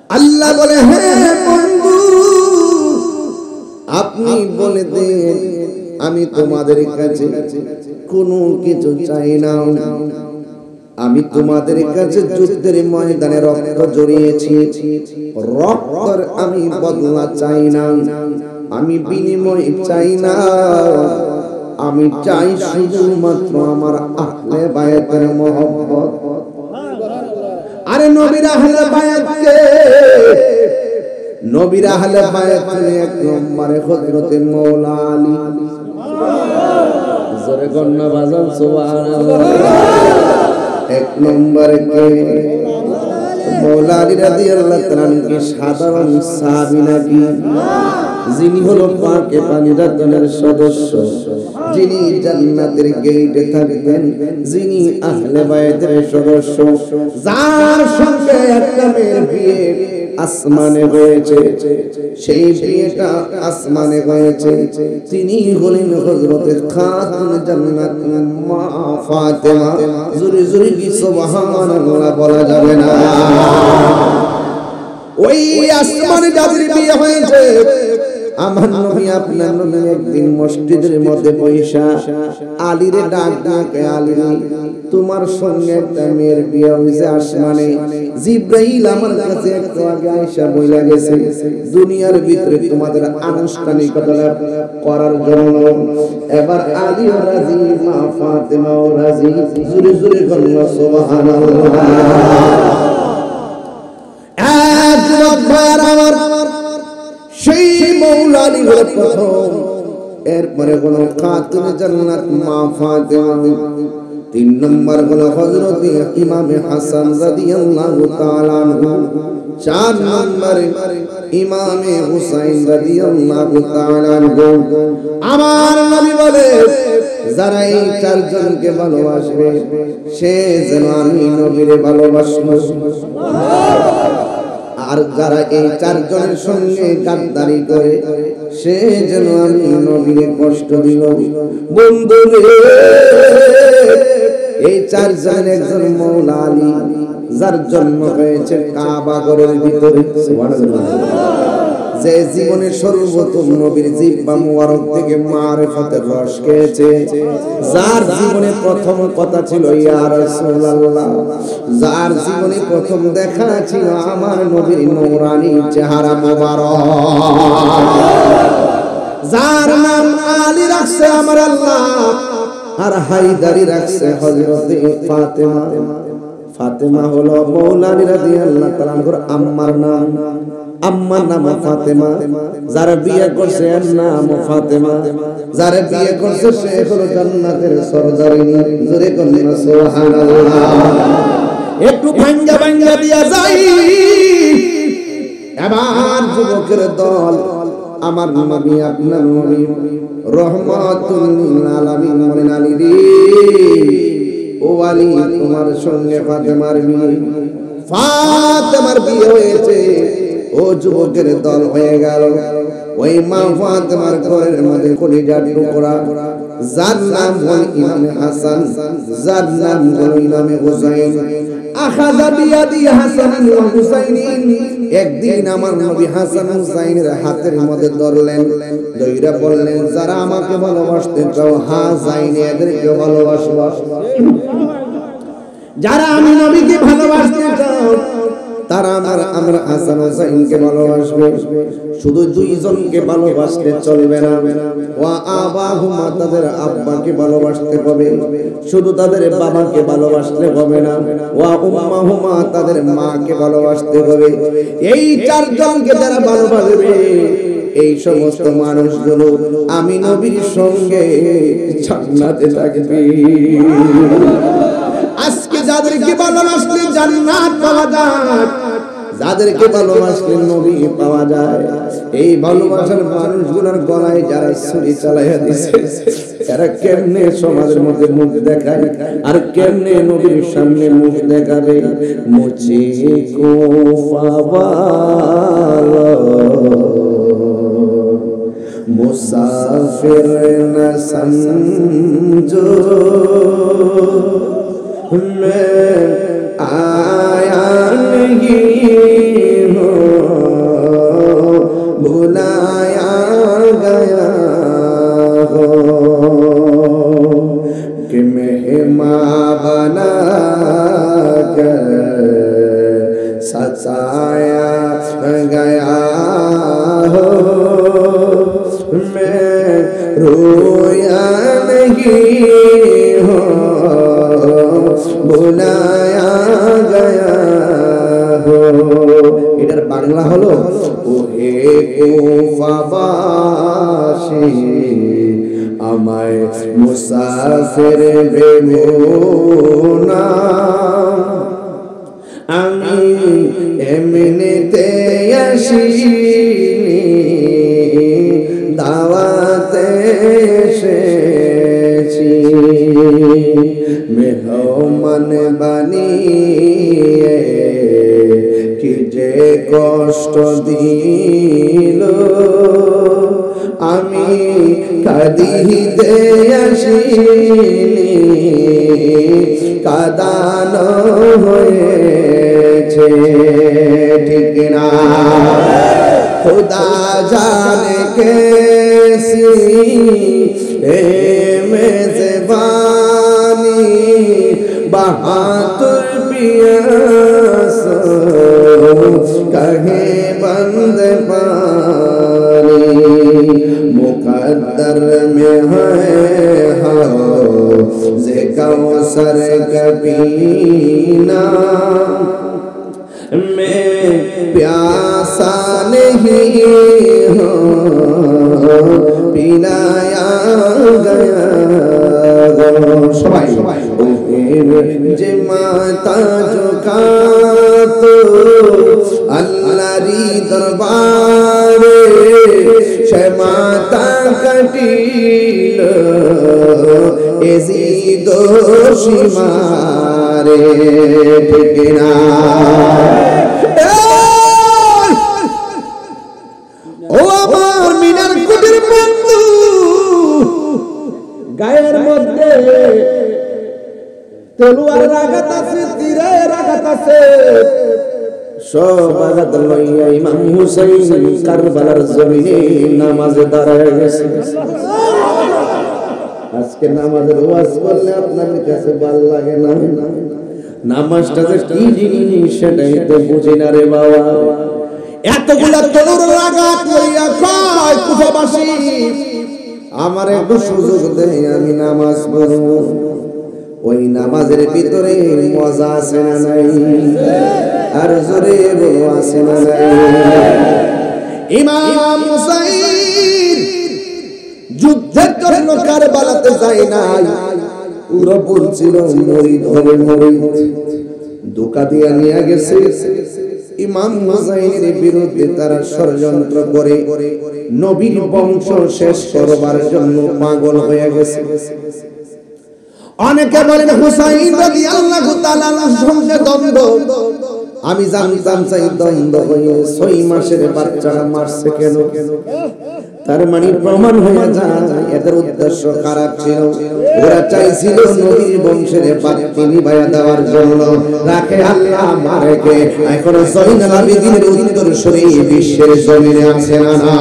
আল্লাহ বলে হে বন্ধু আপনি বলে দেন আমি তোমাদের কাছে কোনো কিছু চাই না, আমি তোমাদের কাছে যুদ্ধের ময়দানে রক্ত ঝরিয়েছি, রক্তের আমি বদলা চাই না, আমি বিনিময় চাই না, আমি চাই শুধুমাত্র আমার আহলে বায়াতের মহব্বত। আরে নবীর আহলে বায়াত কে? নবীর আহলে বায়াত এক নম্বরে হযরতে মাওলা আলী। জোরে গন্না বাজান সুবহানাল্লাহ। এক নম্বরে কে? মাওলা আলী রাদিয়াল্লাহু তাআলা কি সাধারণ সাহাবী নাকি? যিনি হলো পাকে পানিরাতের সদস্য, যিনি জান্নাতের গেটে থাকতেন, যিনি আহলে বায়াতের সদস্য, যার সঙ্গে একটা মেয়ের বিয়ে আসমানে হয়েছে, সেই বিয়েটা আসমানে হয়েছে, তিনি হলেন হযরতে খাতুন জান্নাত মা ফাতেমা। জোরে জোরে কি সুবহানাল্লাহ বলা যাবে না? ওই আসমানে যাদের বিয়ে হয়েছে, আমার নবী আপনার নবী একদিন মসজিদের মধ্যে বৈশা আলীরে ডাক ডাকে, আলী তোমার সঙ্গে একটা মেয়ের বিয়ে হয়েছে আসমানে, জিব্রাইল আমার কাছে একটু আগে আয়েশা বইলা গেছে দুনিয়ার ভিতরে তোমাদের আনুষ্ঠানিকতা করার জন্য। এবার আলীও রাজি, মা ফাতেমাও রাজি। জোরে জোরে বলুন সুবহানাল্লাহ। সেই মাওলা আলী হলো প্রথম, এরপরে হলো খাতুন জান্নাত মা ফাতেমা, তিন নম্বর হলো হযরতে ইমামে হাসান রাদিয়াল্লাহু তাআলা আনহু, চার নম্বরে ইমামে হুসাইন রাদিয়াল্লাহু তাআলা আনহু। আমার নবী বলে যারা এই চারজনকে ভালোবাসবে সে যেন আমি নবীরে ভালোবাসবো, আর যারা এই চারজনের সঙ্গে গাদ্দারি করে সে যেন আমি নবীকে কষ্ট দিল। বন্ধু রে, এই চারজনের একজন মাওলা আলী, যার জন্ম হয়েছে কাবা ঘরের ভিতরে, যে জীবনে সর্বপ্রথম নবীর জিহ্বা মুবারক থেকে মারিফতের রস খেয়েছে, যার জীবনে প্রথম কথা ছিল ইয়া রাসূলুল্লাহ, যার জীবনে প্রথম দেখা ছিল আমার নবীর নূরানী চেহারা মুবারক, যার নাম আলী রাখছে আমার আল্লাহ, আর হায়দারি রাখছে হযরতে ফাতেমা। ফাতেমা হলো মাওলা আলী রাদিয়াল্লাহু তাআলা আনহুর আম্মার নাম, আম্মার নাম ফাতেমা, যারা বিয়ে করছে এর নাম ফাতেমা, যারা বিয়ে করছে সে হলো জান্নাতের সরদারিনী। জোরে বলুন সুবহানাল্লাহ। একটু ভাঙ্গা ভাঙ্গা দিয়া যাই, এবার যুবকের দল, আমার নবী আপনার নবী রহমাতুল লিল আলামিন বলেন আলী রে, ও আলী তোমার সঙ্গে ফাতেমার বিয়ে হয়েছে। ও যুবকের দল হয়ে গেল, ওই মা ফাতেমার ঘরের মধ্যে কলিজার টুকরা, যার নাম হল ইমামে হাসান, যার নাম হল ইমামে হুসাইন। আখাযা বিয়াদি হাসান ওয়া হুসাইন, একদিন আমার নবী হাসান হুসাইনের হাতের মধ্যে ধরলেন, ধইরা বললেন যারা আমাকে ভালোবাসতে চাও হাসাইন এদেরকে ভালোবাসবা, যারা আমি নবীকে ভালোবাসতে চাও তারা আমরা হাসান হুসাইনকে ভালোবাসবে। শুধু দুইজনকে ভালোবাসলে চলবে না, ওয়া আবাহুমা তাদের আব্বাকে ভালোবাসতে হবে, শুধু তাদের বাবাকে ভালোবাসলে হবে না, ওয়া উম্মাহুমা তাদের মাকে ভালোবাসতে হবে। এই চারজনকে যারা ভালোবাসবে এই সমস্ত মানুষগুলো আমি নবীর সঙ্গে জান্নাতে থাকবে। আজকে যাদেরকে ভালোবাসলে জান্নাত পাওয়া যায়, যাদেরকে ভালোবাসলে নবী পাওয়া যায়, এই ভালোবাসার মানুষগুলোর গলায় যারা ছুরি চালাইয়া দিছে, এরা কেমনে সমাজের মধ্যে মুখ দেখায় আর কেমনে নবীর সামনে মুখ দেখাবে। মুঝে কো পাওয়ালো মুসাফির না সমঝো, मैं आया नहीं हूँ बसाया गया हो मैं रोया नहीं हो बुलाया गया हो এটার বাংলা হলো ওহে কুফাবাসী আমায় মুসাফির ভেবো না আমি এমনিতে আসিনি দাওয়াতে এসেছি মেহমান বানিয়ে কি যে কষ্ট দিল আমি কাঁদিতে আসিনি কাঁদানো হয়েছে ঠিক না खुदा जाने कैसी मेज़बानी बहादुर पियास कहे बंद पानी मुकद्दर में है हौज़े कौसर कभी ना मैं प्यासा नहीं हूँ पिलाया गया सबाई जे माता झुका तो अल्लाहरी दरबारे शे माता कटील एजी दोषी मारे ठीक ना ও আমার মিনার কুটির বন্ধু গায়ের মধ্যে তলোয়ার আঘাত আছে তীরের আঘাত আছে সব আঘাত লইয়া ইমাম হুসাইন কারবালার জমিনে নামাজে দাঁড়ায় গেছে আজকে নামাজের ওয়াজ করলে আপনাদের কাছে ভালো লাগে না নামাজটা যে কি জিনিস সেটাই তো বুঝি না রে বাবা এতগুলা তলোয়ারের আঘাত লইয়া কয় কুফাবাসী আমার একটু সুযোগ দেয় আমি নামাজ পড়ব ওই নামাজের ভিতরে মজা আছে না নাই আর জোরে বলো আছে না নাই ইমাম হুসাইন যুদ্ধের জন্য কারবালাতে যায় নাই পুরো বলছিল মরিদ হবে মরিদ ধোঁকা দিয়া নিয়ে গেছে ইমাম হুসাইনের বিরুদ্ধে তারা ষড়যন্ত্র করে নবীর বংশ শেষ করবার জন্য পাগল হয়ে গেছে অনেকে বলেন হুসাইন রাদিয়াল্লাহু তাআলার সঙ্গে দ্বন্দ্ব আমি জানতাম চাই দ্বন্দ্ব হয়ে 6 মাসের বাচ্চারা মারছে কেন তার মানে প্রমাণ হয়ে যায় এদের উদ্দেশ্য খারাপ ছিল ওরা চাইছিল নবীর বংশের বাতি নিভায়া দেওয়ার জন্য রাখে আল্লাহ মারে কে এখন জয়নুল আবেদিনের উত্তরসূরি বিশ্বের জমিনে আছে না না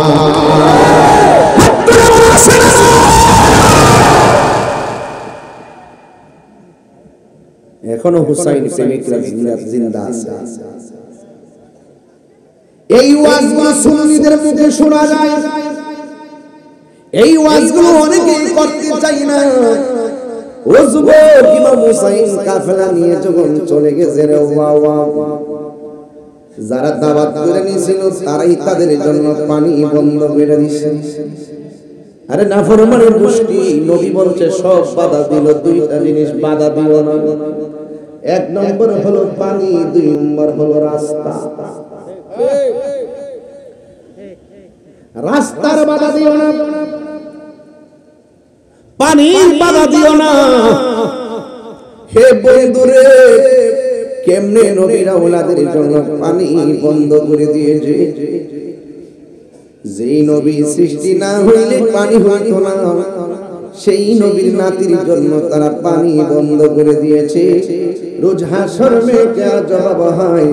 এখনো হুসাইন প্রেমিকরা জিন্দা আছে এই ওয়াজগুলো সুন্নিদের মুখে শোনা যায় এই ওয়াজগুলো অনেকেই করতে চাই না ও যুবক ইমাম হুসাইন কাফেলা নিয়ে যখন চলে গেছে রে বাবা যারা দাওয়াত করে নিয়েছিল তারাই তাদের জন্য পানি বন্ধ করে দিয়েছে আরে নাফরমানের গোষ্ঠী নবী বলছে সব বাধা দিল দুইটা জিনিস বাধা দিল না এক নম্বর হলো পানি দুই নম্বর হলো রাস্তা রাস্তার বাধা দিও না পানির বাধা দিও না হে বন্ধুরে কেমনে নবীর আওলাদের জন্য পানি বন্ধ করে দিয়েছে যেই নবী সৃষ্টি না হইলে পানি হইতো না সেই নবীর নাতির জন্য তারা পানি বন্ধ করে দিয়েছে রোজ হাসরে কে জবাব হয়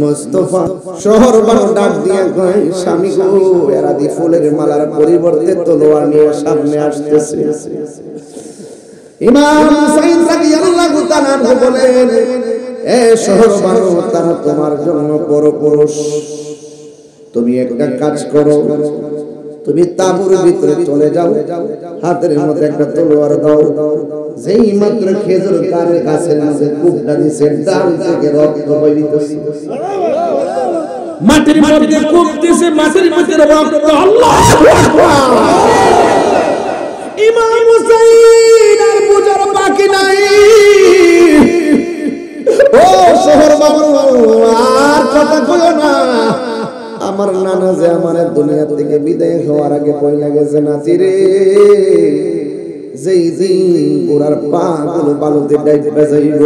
মুস্তাফা শহর বানো ডাক দিয়ে কয় স্বামী গো এরাদি ফুলের মালার পরিবর্তে তলোয়ার নিয়ে সামনে আসতেছে ইমাম হুসাইন রাদিয়াল্লাহু তাআলা বলেন এ শহর বানো, তারা তোমার জন্য পরপুরুষ। তুমি একটা কাজ করো, তুমি তাঁবুর ভিতরে চলে যাও, হাতের মধ্যে একটা তলোয়ার দাও, যেই মাত্র খেজুর গাছের মধ্যে কূপটা দিছে, ডাল থেকে রক্ত বাইরিতেছে, মাটির মধ্যে কূপ দিছে, মাটির মধ্যে রক্ত। আল্লাহু আকবার। ইমাম হুসাইন আর বুঝার বাকি নাই। ও শহর বাবু, আর কথা কইও না। আমার নানা যে আমার দুনিয়া থেকে বিদায় হওয়ার আগে পয়লা গেছে নাতি রে, যেই দিন ওরার পা গুলো বালুতে ডাইবে যাইব,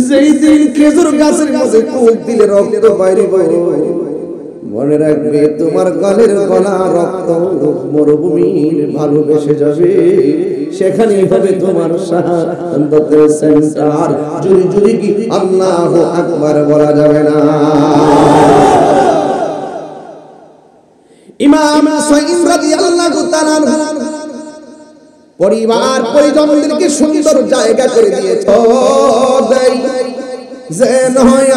যেই দিন খেজুর গাছের মধ্যে কূপ দিলে রক্ত বাইরিব, মনে রাখবে তোমার গলের গলা রক্ত মরুভূমির ভালোবেসে যাবে, সেখানেই হবে তোমার শাহাদাতের সেন্টার। জুরি জুরি কি আল্লাহু আকবার বলা যাবে না? ইমাম হুসাইন রাদিয়াল্লাহু তাআলা পরিবার পরিজনদেরকে সুন্দর জায়গা করে দিয়েছে, যে নয়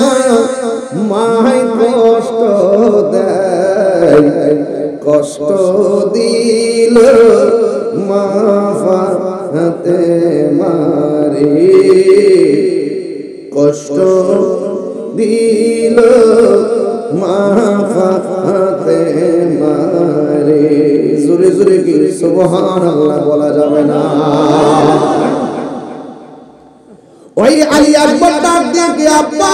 মায় কষ্ট দেয়, কষ্ট দিল মা ফাতে মারে, কষ্ট দিল মা ফাতে মারে। জোরে জোরে কি সুবহানাল্লাহ বলা যাবে না? ওই আলী আকবর ডাক দিয়ে কি আব্বা,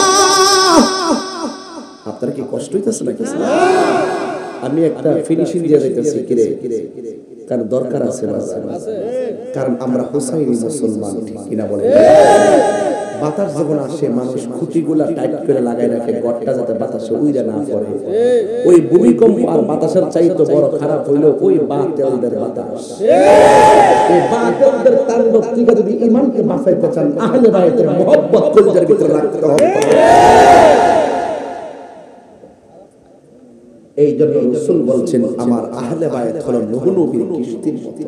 আপনার কি কষ্ট হইতেছে নাকি? আমি একটা ফিনিশিং দিয়ে যাইতেছি কিরে, কারণ দরকার আছে, কারণ আমরা হুসাইনি মুসলমান, ঠিক কিনা বলেন? বাতাস যখন আসে মানুষ খুঁটিগুলা টাইট করে লাগাই রাখে, গড়টা যাতে বাতাসে উইরা না পড়ে। ওই ভূমিকম্প আর বাতাসের চাইতে বড় খারাপ হইলো ওই বাতিলদের বাতাস। এই বাতিলদের তাণ্ডব থেকে যদি ঈমানকে বাঁচাইতে চান, আহলে বায়তের মহব্বত কলিজার ভিতরে রাখতে হবে। এই জন্য রাসূল বলছেন, আমার আহলে বায়ত হলো নূহ নবীর কিস্তির মতো।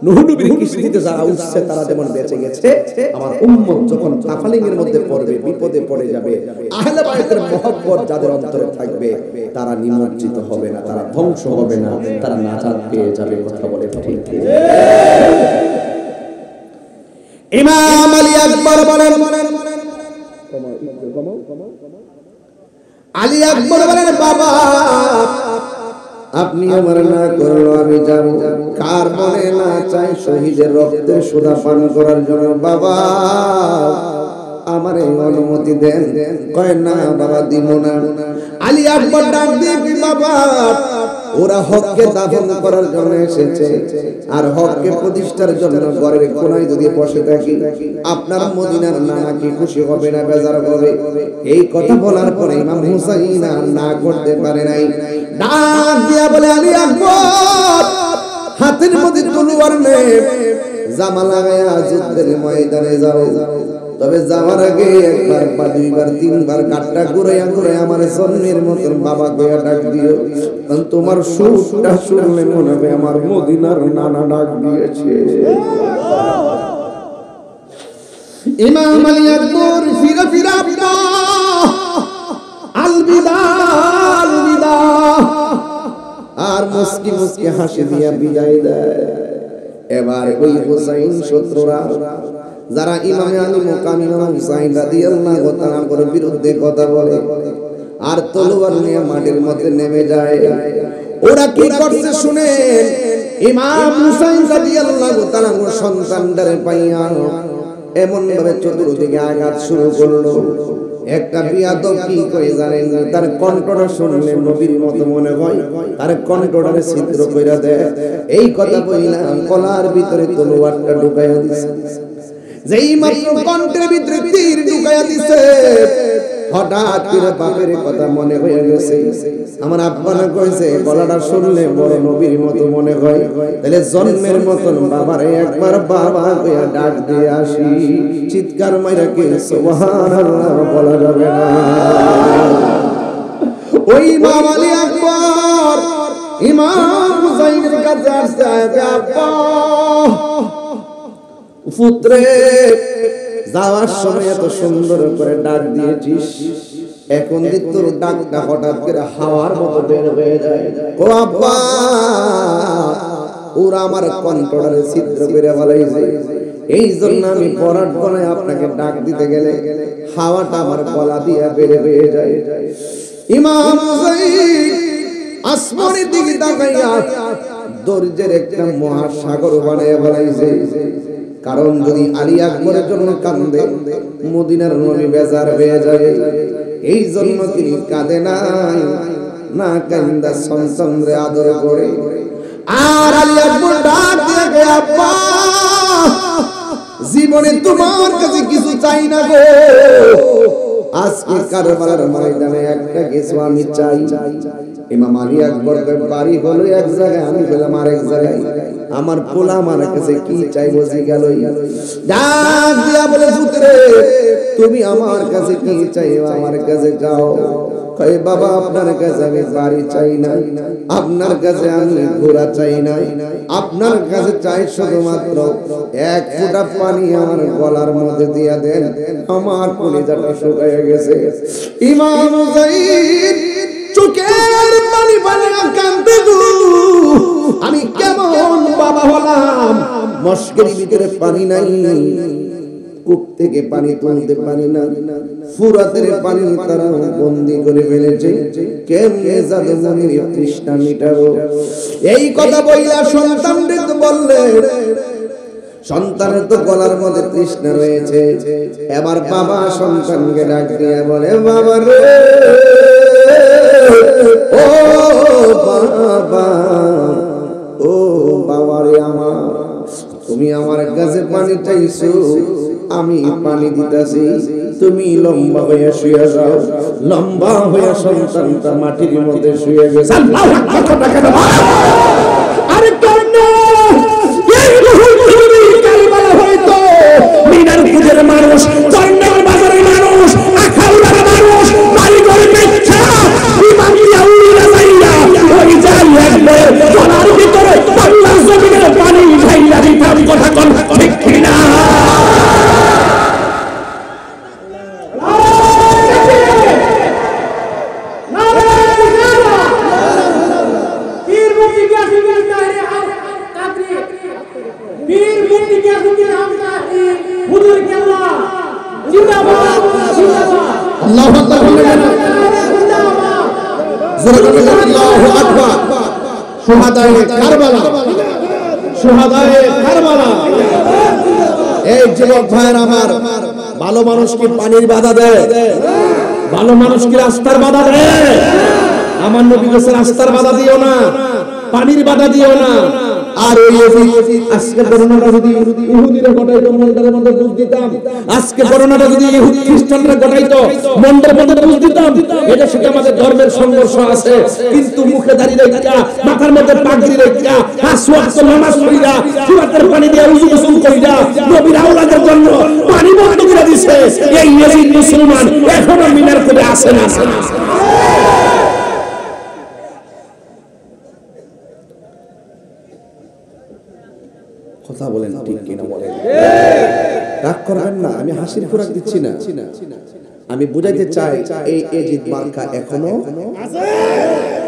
নূহ নবীর কিস্তিতে যারা উঠছে তারা যেমন বেঁচে গেছে, আমার উম্মত যখন তাফালিংয়ের মধ্যে পড়বে, বিপদে পড়ে যাবে, আহলে বায়তের মহব্বত যাদের অন্তরে থাকবে তারা নিমজ্জিত হবে না, তারা ধ্বংস হবে না, তারা নাজাত পেয়ে যাবে। কথা বলে ঠিক? ইমাম আলী আকবর বলেন, আলী আকবর বলেন, বাবা আপনি আমার না করলো আমি যাব, কার মনে না চাই শহীদের রক্তের সুধা পান করার জন্য? বাবা আমারে অনুমতি দেন। কয় না বাবা, দিব না। আলী আকবর ডাক দিয়ে, বাবা ওরা হককে দাফন করার জন্য এসেছে, আর হককে প্রতিষ্ঠার জন্য ঘরের কোনায় যদি বসে থাকি, আপনার মদিনার নানা কি খুশি হবে না বেজার হবে? এই কথা বলার পরে ইমাম হুসাইন না করতে পারে নাই, ডাক দিয়া বলে, আলী আকবর হাতের মধ্যে তলোয়ার নে, জামা লাগায়া যুদ্ধের ময়দানে যাও, তবে যাওয়ার আগে একবার বা দুইবার তিনবার গাট্টা ঘুরাইয়া ঘুরাইয়া আমার জন্মের মতন বাবা গয়া ডাক দিও, কারণ তোমার সুরটা শুনলে মনে হবে আমার মদিনার নানা ডাক দিয়েছে। ইমাম আলী আকবর ফিরা ফিরা আব্বা আলবিদা আলবিদা আর মুস্কি মুস্কি হাসি দিয়া বিদায় দেয়। এবার ওই হুসাইন শত্রুরা যারা ইমামে আলী মুকাম ইমাম হুসাইন রাদিয়াল্লাহু তাআলার বিরুদ্ধে কথা বলে আর তলোয়ার নিয়ে মাটির মধ্যে নেমে যায়, ওরা কি করছে শুনেন। ইমাম হুসাইন রাদিয়াল্লাহু তাআলার সন্তানদের পাইয়া এমন ভাবে চতুর্দিকে আঘাত শুরু করলো। একটা বিয়াদব কি কই জানেন, তার কণ্ঠটা শুনলে নবীর মতো মনে হয়, তার কণ্ঠটারে ছিদ্র কইরা দেয়। এই কথা বইলা গলার ভিতরে তলোয়ারটা ঢুকাইয়া দিছে। যেই মাত্র কণ্ঠের ভিতরে তীর ঢুকাইয়া দিছে, হঠাৎ করে বাপের কথা মনে হয়ে গেছে। আমার আব্বা না কইছে গলাটা শুনলে বড় নবীর মতো মনে হয়, তাহলে জন্মের মতন বাবারে একবার বাবা কইয়া ডাক দিয়ে আসি। চিৎকার মাইরা কি সুবহানাল্লাহ বলা যাবে না? ওই ইমাম আলী আকবর ইমাম হুসাইনের কাছে আসছে, আব্বা পুত্রে যাওয়ার সময় এত সুন্দর করে ডাক দিয়েছিস, এখন যে তোর ডাকটা হঠাৎ করে হাওয়ার মতো বের হয়ে যায়। ও আব্বা, ওরা আমার কণ্ঠটারে ছিদ্র করে ফেলাইছে, এই জন্য আমি পরার গলায় আপনাকে ডাক দিতে গেলে হাওয়াটা আমার গলা দিয়ে বের হয়ে যায়। ইমাম হুসাইন আসমানের দিকে তাকাইয়া দরজের একটা মহাসাগর বানায় ফেলাইছে। কারণ যদি আলী আকবরের জন্য কান্দে মদিনার নবী বেজার হয়ে যাবে, এই জন্য তিনি কাঁদে নাই, না কান্দা সন্তানরে আদর করে। আর আলী আকবর ডাক দিয়ে গে, আব্বা জীবনে তোমার কাছে কিছু চাই না গো, আজকে কারবালার ময়দানে একটা কিছু আমি চাই। ইমাম আলী আকবরের বাড়ি হলো এক জায়গায়, আমি বললাম আরেক জায়গায়, আমার পোলা আমার কাছে কি চাই বুঝি গেল। ডাক দিয়া বলে, পুত্রে তুমি আমার কাছে কি চাই, আমার কাছে যাও। কই বাবা, আপনার কাছে আমি বাড়ি চাই না, আপনার কাছে আমি ঘোড়া চাই না, আপনার কাছে চাই শুধুমাত্র এক ফোঁটা পানি আমার গলার মধ্যে দিয়া দেন, আমার কলিজাটা শুকিয়ে গেছে। ইমাম হুসাইন চোখের পানি পানি কাঁদতে গো, আমি কেমন বাবা হলাম, মস্কের ভিতরে পানি নাই, কূপ থেকে পানি তুলতে পারি না, ফুরাতের পানি তারা বন্দি করে ফেলেছে, কেমনে যাবে মনের তৃষ্ণা মিটাবো। এই কথা বইলা সন্তানদের তো বললে, সন্তানের তো গলার মধ্যে তৃষ্ণা রয়েছে। এবার বাবা সন্তানকে ডাক দিয়ে বলে, বাবা রে, ও বাবা, ও বাবা রে আমার, তুমি আমার কাছে পানি চাইছো, আমি পানি দিতেছি, তুমি লম্বা হয়ে শুয়ে যাও। লম্বা হয়ে সন্তানটা মাটির মধ্যে শুয়ে গেছে। আরে মিনারপুরের মানুষ, কর্ণের বাজারের মানুষ, আখাউড়ার মানুষ, বাড়িঘর বেচা ইমামিয়া উড়িয়ে যাইয়া ওই যাই একবার গলার ভিতরে বাংলার জমিনের পানি ঢাইলা দিতাম, কথা কোন ঠিক কিনা? এই যুবক ভাইয়ের আমার, ভালো মানুষ কি পানির বাধা দেয়? ভালো মানুষ কি রাস্তার বাধা দেয়? আমার নবী বলেছেন রাস্তার বাধা দিও না, পানির বাধা দিও না। আর ওই আজকে করোনাটা যদি ইহুদিরা ঘটাইতো মন্দিরের মধ্যে বুঝ দিতাম, আজকে করোনাটা যদি ইহুদি খ্রিস্টানরা ঘটাইতো মন্দিরের মধ্যে বুঝ দিতাম। এটা শুধু আমাদের ধর্মের সংঘর্ষ আছে, কিন্তু মুখে দাঁড়িয়ে রেখা, মাথার মধ্যে পাগড়ি রেখা, 5 ওয়াক্ত নামাজ পড়িরা, ফুরাতের পানি দিয়ে ওযু গোসল কইরা নবীর আওলাদের জন্য পানি বন্ধ করে দিয়েছে। এই ইয়াজিদ মুসলমান এখনো মিনার করে আসে না। কথা বলেন ঠিক কিনা বলেন? রাগ করবেন না, আমি হাসির খোরাক দিচ্ছি না, আমি বুঝাইতে চাই এই ইয়াজিদ মার্কা এখনো আছে।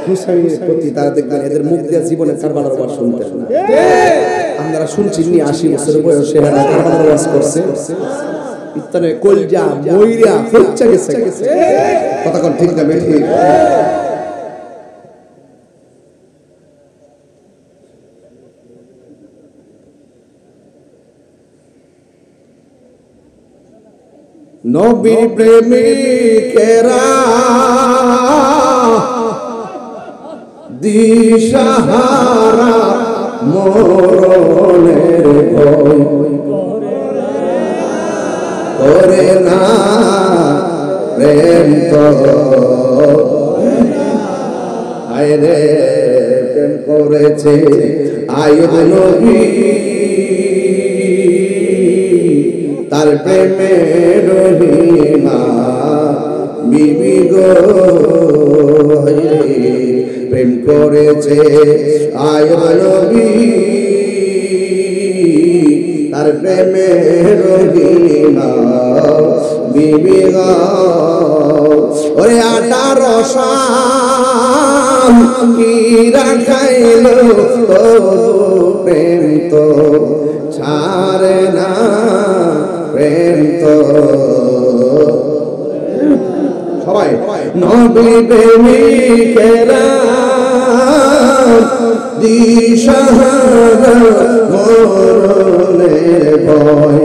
হুসাইনের প্রতি তারা দেখবেন এদের মুখ দিয়ে জীবনে কারবালার ওয়াজ শুনতেন না। আমরা শুনছি 80 বছর বয়সে এরা কারবালার ওয়াজ করছে, ইত্তানে কলজা মইরা ফুচ্চা গেছে। কথা কোন ঠিক না ঠিক? নবীর প্রেমিকেরা দিশাহারা মরণের ভয় করে না, প্রেম তো আয় রে প্রেম করেছে আয়ুব নবী, তার প্রেমে রহিমা বিবি গো, প্রেম করেছে আয়ুব নবী, তার প্রেমে রহিনা বিবি গো ওরে 18 সাল কি রাখাইলো তো প্রেম তো ছাড়ে না প্রেম তো সবাই নবী প্রেমিকেরা দিশাহারা মরণের ভয়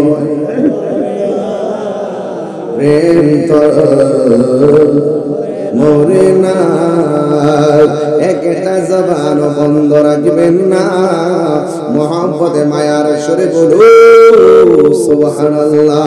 প্রেম তো মরে না একটা জবান বন্ধ রাখবেন না মোহাম্মদে মায়ার সুরে বলুন সুবহানাল্লাহ।